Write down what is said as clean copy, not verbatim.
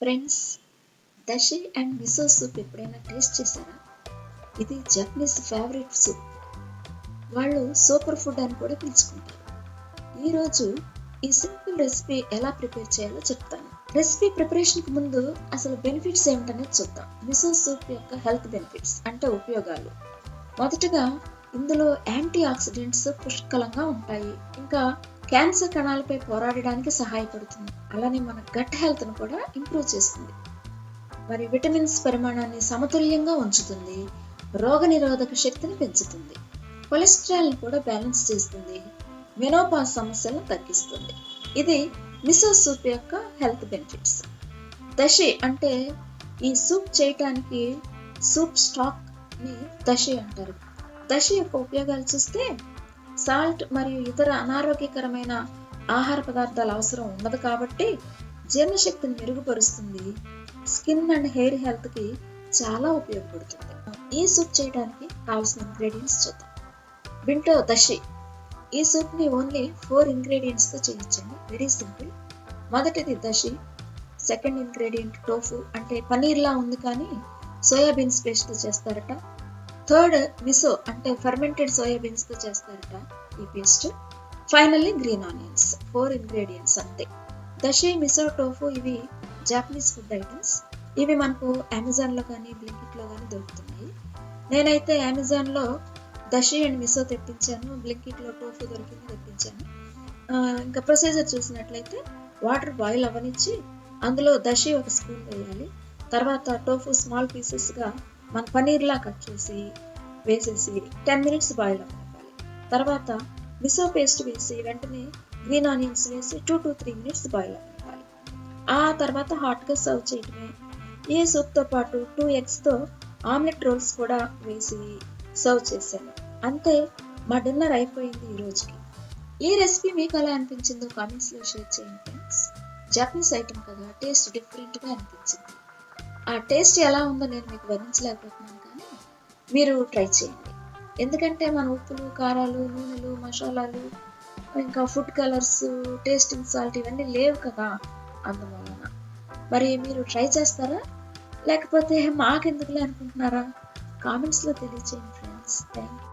Friends, దషి and miso soup ఎప్పుడైనా taste చేశారా? ఇది జపనీస్ ఫేవరెట్ సూప్. వాళ్ళు సూపర్ ఫుడ్ అని కూడా పిలుచుకుంటారు. ఈరోజు ఈ సింపుల్ రెసిపీ ఎలా ప్రిపేర్ చేయాలో చెప్తాను. రెసిపీ ప్రిపరేషన్కి ముందు అసలు బెనిఫిట్స్ ఏమిటనేది చూద్దాం. మిసో సూప్ యొక్క హెల్త్ బెనిఫిట్స్ అంటే ఉపయోగాలు. మొదటగా ఇందులో యాంటీ ఆక్సిడెంట్స్ పుష్కలంగా ఉంటాయి. ఇంకా క్యాన్సర్ కణాలపై పోరాడడానికి సహాయపడుతుంది. అలానే మన గట్ హెల్త్ను కూడా ఇంప్రూవ్ చేస్తుంది. మరి విటమిన్స్ పరిమాణాన్ని సమతుల్యంగా ఉంచుతుంది. రోగనిరోధక శక్తిని పెంచుతుంది. కొలెస్ట్రాల్ కూడా బ్యాలెన్స్ చేస్తుంది. మెనోపాజ్ సమస్యలను తగ్గిస్తుంది. ఇది మిసో సూప్ యొక్క హెల్త్ బెనిఫిట్స్. దషి అంటే ఈ సూప్ చేయటానికి సూప్ స్టాక్ ని దషి అంటారు. దషి యొక్క ఉపయోగాలు చూస్తే సాల్ట్ మరియు ఇతర అనారోగ్యకరమైన ఆహార పదార్థాల అవసరం ఉండదు కాబట్టి జీర్ణశక్తిని మెరుగుపరుస్తుంది. స్కిన్ అండ్ హెయిర్ హెల్త్ కి చాలా ఉపయోగపడుతుంది. ఈ సూప్ చేయడానికి కావాల్సిన ఇంగ్రీడియంట్స్ చూద్దాం. బింటో దషి. ఈ సూప్ ని ఓన్లీ 4 ఇంగ్రీడియంట్స్ తో చేయొచ్చండి. Very simple. మొదటిది దషి, సెకండ్ ఇంగ్రీడియంట్ టోఫు అంటే పనీర్ లా ఉంది కానీ సోయాబీన్స్ పేస్ట్ తో చేస్తారట. థర్డ్ మిసో అంటే ఫర్మెంటెడ్ సోయాబీన్స్ తో చేస్తారట ఈ paste. Finally green onions. 4 ingredients అంతే. దషి, మిసో, టోఫు ఇవి జాపనీస్ ఫుడ్ ఐటమ్స్. ఇవి మనకు అమెజాన్లో కానీ బ్లింకిట్లో కానీ దొరుకుతున్నాయి. నేనైతే అమెజాన్లో దషి అండ్ మిసో తెప్పించాను, బ్లింకిట్లో టోఫు దొరికింది తెప్పించాను. ఇంకా ప్రొసీజర్ చూసినట్లయితే వాటర్ బాయిల్ అవ్వనిచ్చి అందులో దషి 1 స్పూన్ వేయాలి. తర్వాత టోఫు స్మాల్ పీసెస్గా మన పనీర్లా కట్ చేసి వేసేసి 10 మినిట్స్ బాయిల్ అవ్వాలి. తర్వాత మిసో పేస్ట్ వేసి వెంటనే గ్రీన్ ఆనియన్స్ వేసి 2 to 3 మినిట్స్ బాయిల్ అవ్వాలి. ఆ తర్వాత హాట్గా సర్వ్ చేయటమే. ఈ సూప్తో పాటు 2 ఎగ్స్తో ఆమ్లెట్ రోల్స్ కూడా వేసి సర్వ్ చేశాను. అంతే, మా డిన్నర్ అయిపోయింది ఈ రోజుకి. ఈ రెసిపీ మీకు ఎలా అనిపించిందో కామెంట్స్లో షేర్ చేయండి ఫ్రెండ్స్. జపనీస్ ఐటమ్ కదా, టేస్ట్ డిఫరెంట్గా అనిపించింది. ఆ టేస్ట్ ఎలా ఉందో నేను మీకు వర్ణించలేకపోతున్నాను కానీ మీరు ట్రై చేయండి. ఎందుకంటే మన ఉప్పులు, కారాలు, నూనెలు, మసాలాలు, ఇంకా ఫుడ్ కలర్స్, టేస్టింగ్ సాల్ట్ ఇవన్నీ లేవు కదా, అందువలన. మరి మీరు ట్రై చేస్తారా లేకపోతే మాకెందుకులే అనుకుంటున్నారా? కామెంట్స్లో తెలియచేయండి ఫ్రెండ్స్. Thank you.